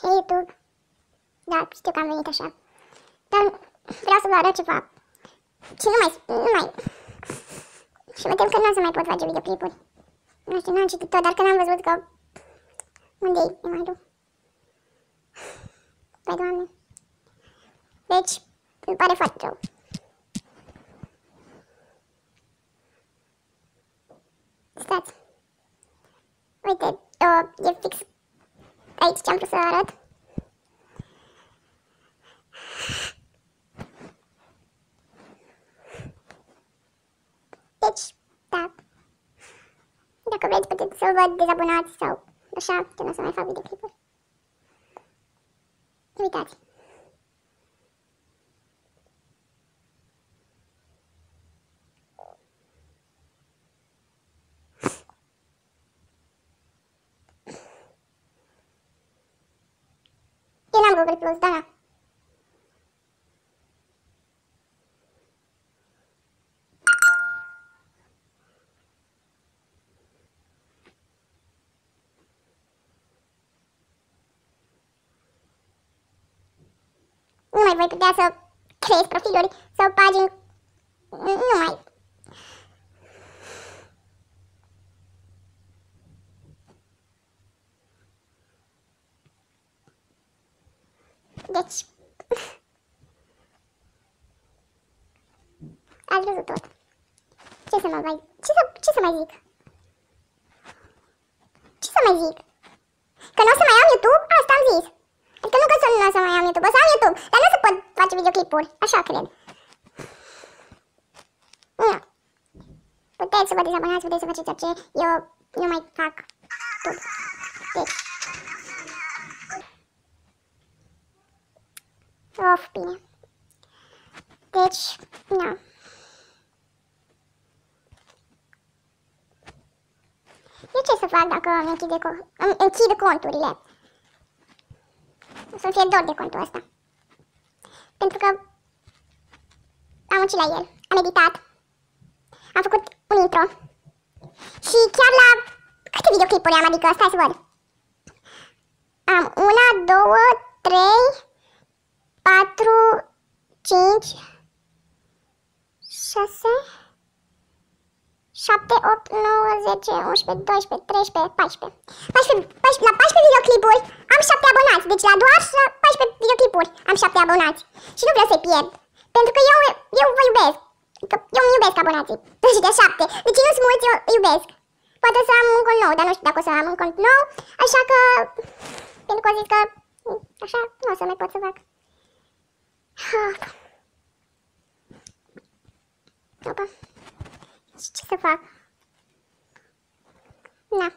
YouTube. Da, știu că am venit așa. Dar vreau să vă arăt ceva. Și nu mai... Și mă tem că nu o să mai pot face videoclipuri. Nu știu, n-am citit tot, dar când am văzut că... Unde-i emailul? Păi, Doamne. Deci, îmi pare foarte rău. Stați. Uite, e fix aici ce-am vrut să arăt. Deci, da. Dacă vreți, puteți să-l văd dezabonați sau așa, că nu o să mai fac videoclipuri. Uitați. Eu n-am Google Plus, da, da. Nu mai voi putea să creezi profiluri sau pagini. Nu mai. Deci, ați văzut tot. Ce să mai zic? Ce să mai zic? Ce să mai zic? Că nu o să mai am YouTube? Asta am zis. Adică nu că nu o să mai am YouTube, o să am YouTube, dar nu o să pot face videoclipuri, așa cred. Nu. Puteți să vă dezabonați, puteți să faceți orice, eu nu mai fac YouTube. Deci. Of, bine. Deci, nu. Eu ce să fac dacă îmi închid conturile? O să-mi fie dor de contul ăsta. Pentru că am muncit la el, am editat, am făcut un intro și chiar la câte videoclipuri am, adică stai să văd. Am 1, 2, 3, 4, 5, 6, 7, 8, 9, 10, 11, 12, 13, 14. La 14 videoclipuri am 7 abonați. Deci la doar 14 videoclipuri am 7 abonați. Și nu vreau să-i pierd. Pentru că eu vă iubesc. Că eu îmi iubesc abonații. Și de 7. Deci nu-s mulți, eu iubesc. Poate să am un cont nou, dar nu știu dacă o să am un cont nou. Așa că... Pentru că o zis că... Așa, nu o să mai pot să fac. Opa. Ce să fac? Na.